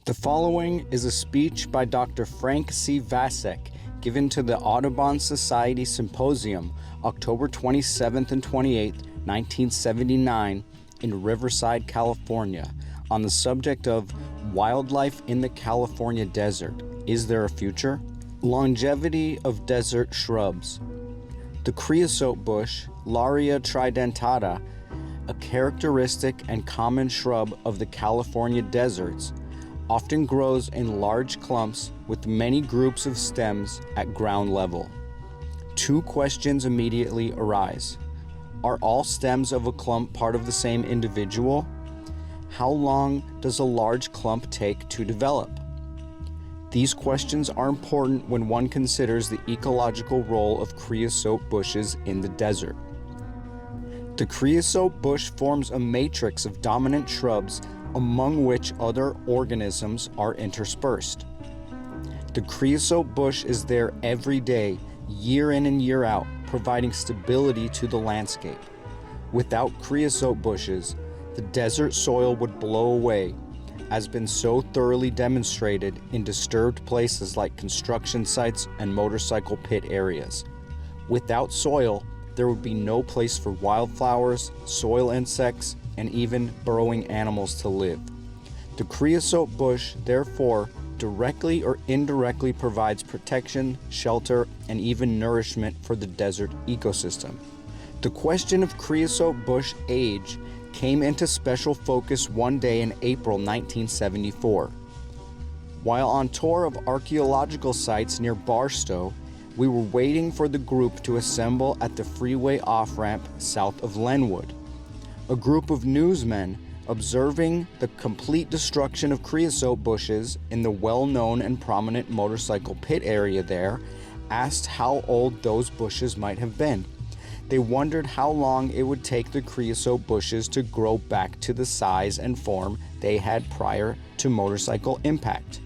The following is a speech by Dr. Frank C. Vasek given to the Audubon Society Symposium, October 27th and 28th, 1979, in Riverside, California, on the subject of wildlife in the California desert. Is there a future? Longevity of desert shrubs. The creosote bush, Larrea tridentata, a characteristic and common shrub of the California deserts, often grows in large clumps with many groups of stems at ground level. Two questions immediately arise. Are all stems of a clump part of the same individual? How long does a large clump take to develop? These questions are important when one considers the ecological role of creosote bushes in the desert. The creosote bush forms a matrix of dominant shrubs among which other organisms are interspersed. The creosote bush is there every day, year in and year out, providing stability to the landscape. Without creosote bushes, the desert soil would blow away, as been so thoroughly demonstrated in disturbed places like construction sites and motorcycle pit areas. Without soil, there would be no place for wildflowers, soil insects, and even burrowing animals to live. The creosote bush, therefore, directly or indirectly provides protection, shelter, and even nourishment for the desert ecosystem. The question of creosote bush age came into special focus one day in April 1974. While on tour of archaeological sites near Barstow, we were waiting for the group to assemble at the freeway off-ramp south of Lenwood. A group of newsmen, observing the complete destruction of creosote bushes in the well-known and prominent motorcycle pit area there, asked how old those bushes might have been. They wondered how long it would take the creosote bushes to grow back to the size and form they had prior to motorcycle impact.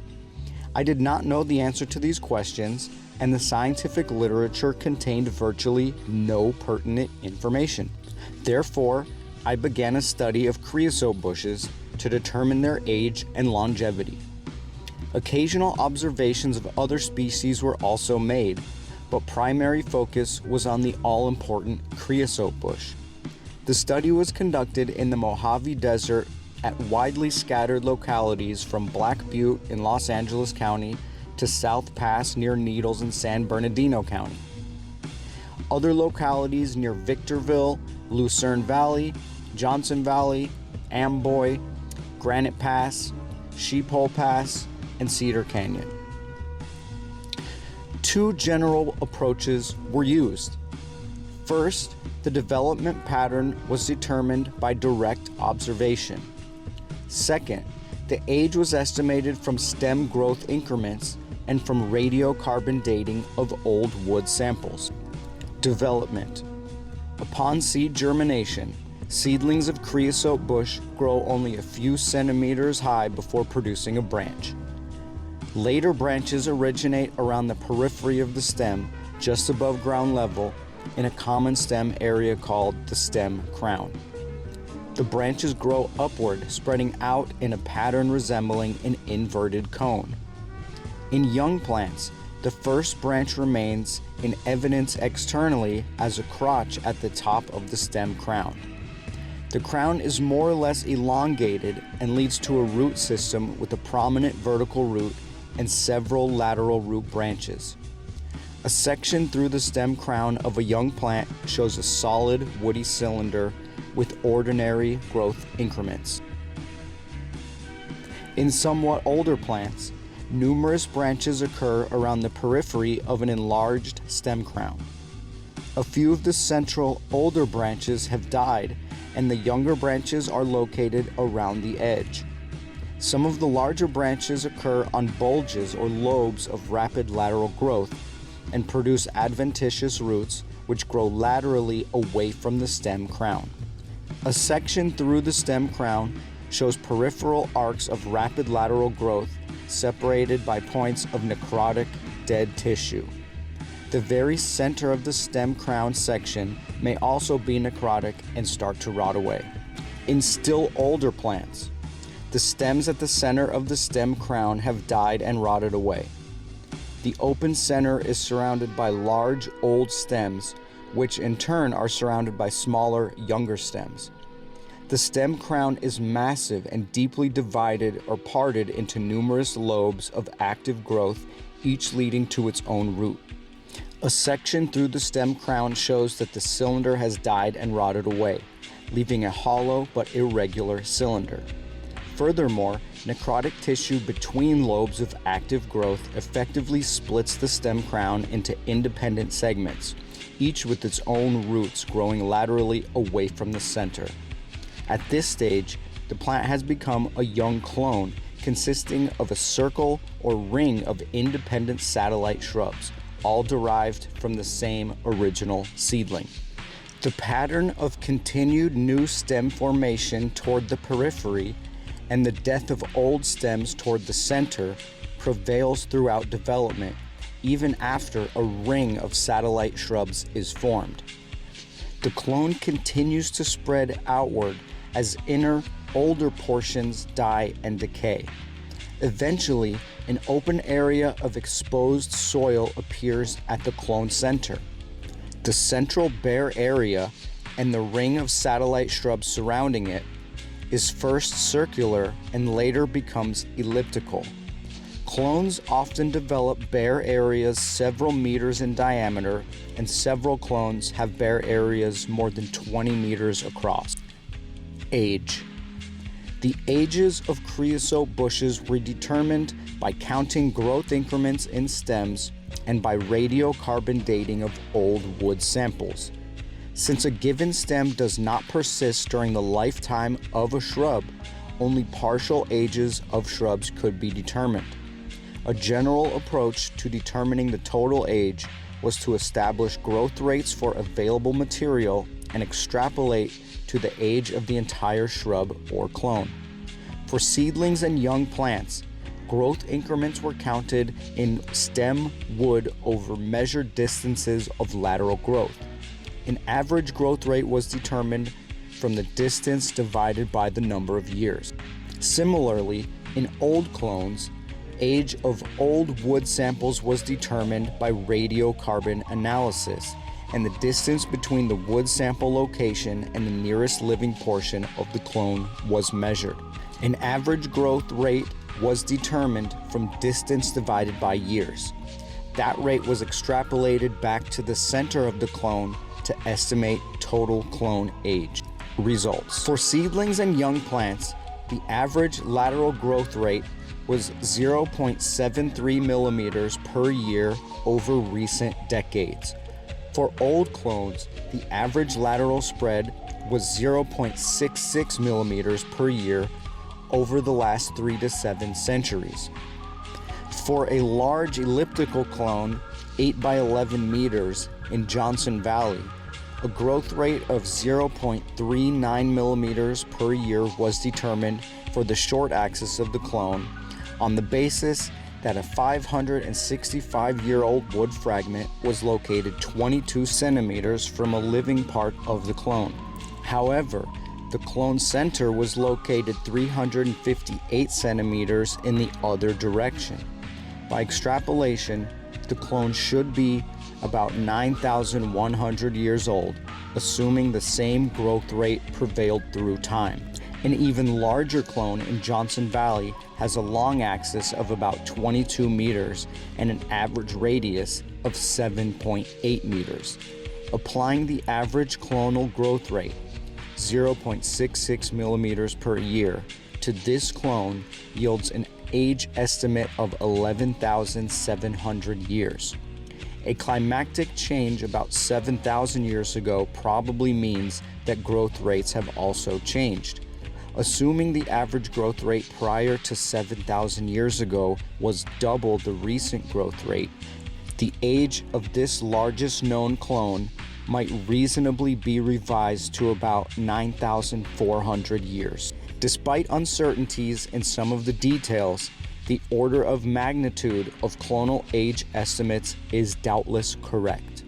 I did not know the answer to these questions, and the scientific literature contained virtually no pertinent information. Therefore, I began a study of creosote bushes to determine their age and longevity. Occasional observations of other species were also made, but primary focus was on the all-important creosote bush. The study was conducted in the Mojave Desert at widely scattered localities from Black Butte in Los Angeles County to South Pass near Needles in San Bernardino County. Other localities near Victorville, Lucerne Valley, Johnson Valley, Amboy, Granite Pass, Sheephole Pass, and Cedar Canyon. Two general approaches were used. First, the development pattern was determined by direct observation. Second, the age was estimated from stem growth increments and from radiocarbon dating of old wood samples. Development. Upon seed germination, seedlings of creosote bush grow only a few centimeters high before producing a branch. Later branches originate around the periphery of the stem, just above ground level, in a common stem area called the stem crown. The branches grow upward, spreading out in a pattern resembling an inverted cone. In young plants, the first branch remains in evidence externally as a crotch at the top of the stem crown. The crown is more or less elongated and leads to a root system with a prominent vertical root and several lateral root branches. A section through the stem crown of a young plant shows a solid woody cylinder with ordinary growth increments. In somewhat older plants, numerous branches occur around the periphery of an enlarged stem crown. A few of the central older branches have died, and the younger branches are located around the edge. Some of the larger branches occur on bulges or lobes of rapid lateral growth and produce adventitious roots which grow laterally away from the stem crown. A section through the stem crown shows peripheral arcs of rapid lateral growth separated by points of necrotic dead tissue. The very center of the stem crown section may also be necrotic and start to rot away. In still older plants, The stems at the center of the stem crown have died and rotted away. The open center is surrounded by large, old stems, which in turn are surrounded by smaller, younger stems. The stem crown is massive and deeply divided or parted into numerous lobes of active growth, each leading to its own root. A section through the stem crown shows that the cylinder has died and rotted away, leaving a hollow but irregular cylinder. Furthermore, necrotic tissue between lobes of active growth effectively splits the stem crown into independent segments, each with its own roots growing laterally away from the center. At this stage, the plant has become a young clone consisting of a circle or ring of independent satellite shrubs, all derived from the same original seedling. The pattern of continued new stem formation toward the periphery and the death of old stems toward the center prevails throughout development, even after a ring of satellite shrubs is formed. The clone continues to spread outward as inner, older portions die and decay. Eventually, an open area of exposed soil appears at the clone center. The central bare area and the ring of satellite shrubs surrounding it is first circular and later becomes elliptical. Clones often develop bare areas several meters in diameter, and several clones have bare areas more than 20 meters across. Age. The ages of creosote bushes were determined by counting growth increments in stems and by radiocarbon dating of old wood samples. Since a given stem does not persist during the lifetime of a shrub, only partial ages of shrubs could be determined. A general approach to determining the total age was to establish growth rates for available material and extrapolate to the age of the entire shrub or clone. For seedlings and young plants, growth increments were counted in stem wood over measured distances of lateral growth. An average growth rate was determined from the distance divided by the number of years. Similarly, in old clones, age of old wood samples was determined by radiocarbon analysis, and the distance between the wood sample location and the nearest living portion of the clone was measured. An average growth rate was determined from distance divided by years. That rate was extrapolated back to the center of the clone to estimate total clone age. Results. For seedlings and young plants, the average lateral growth rate was 0.73 millimeters per year over recent decades. For old clones, the average lateral spread was 0.66 millimeters per year over the last 3 to 7 centuries. For a large elliptical clone, 8 by 11 meters in Johnson Valley, a growth rate of 0.39 millimeters per year was determined for the short axis of the clone on the basis that a 565-year-old wood fragment was located 22 centimeters from a living part of the clone. However, the clone center was located 358 centimeters in the other direction. By extrapolation, the clone should be about 9,100 years old, assuming the same growth rate prevailed through time. An even larger clone in Johnson Valley has a long axis of about 22 meters and an average radius of 7.8 meters. Applying the average clonal growth rate, 0.66 millimeters per year, to this clone yields an age estimate of 11,700 years. A climactic change about 7,000 years ago probably means that growth rates have also changed. Assuming the average growth rate prior to 7,000 years ago was double the recent growth rate, the age of this largest known clone might reasonably be revised to about 9,400 years. Despite uncertainties in some of the details, the order of magnitude of clonal age estimates is doubtless correct.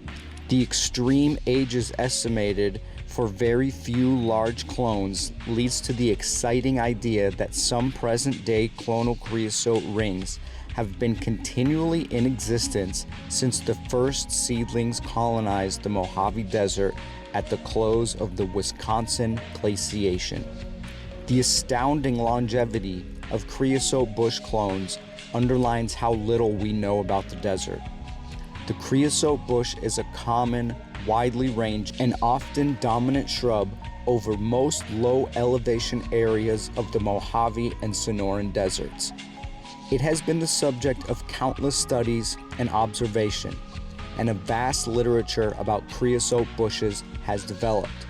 The extreme ages estimated for very few large clones leads to the exciting idea that some present-day clonal creosote rings have been continually in existence since the first seedlings colonized the Mojave Desert at the close of the Wisconsin glaciation. The astounding longevity of creosote bush clones underlines how little we know about the desert. The creosote bush is a common, widely ranged, and often dominant shrub over most low elevation areas of the Mojave and Sonoran deserts. It has been the subject of countless studies and observation, and a vast literature about creosote bushes has developed.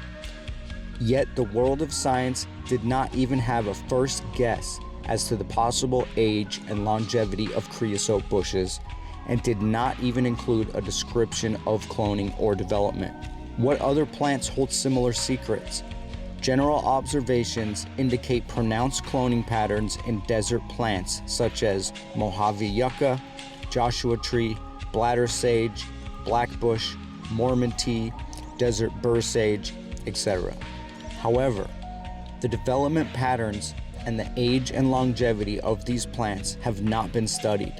Yet the world of science did not even have a first guess as to the possible age and longevity of creosote bushes, and did not even include a description of cloning or development. What other plants hold similar secrets? General observations indicate pronounced cloning patterns in desert plants such as Mojave yucca, Joshua tree, bladder sage, blackbush, Mormon tea, desert burr sage, etc. However, the development patterns and the age and longevity of these plants have not been studied.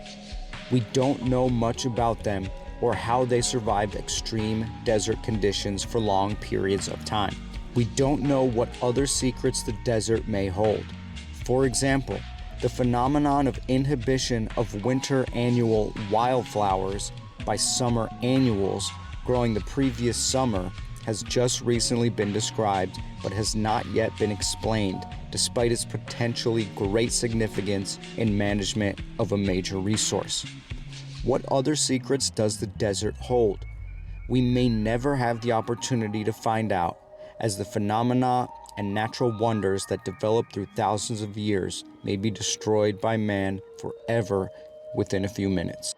We don't know much about them or how they survived extreme desert conditions for long periods of time. We don't know what other secrets the desert may hold. For example, the phenomenon of inhibition of winter annual wildflowers by summer annuals growing the previous summer has just recently been described but has not yet been explained, despite its potentially great significance in management of a major resource. What other secrets does the desert hold? We may never have the opportunity to find out, as the phenomena and natural wonders that develop through thousands of years may be destroyed by man forever within a few minutes.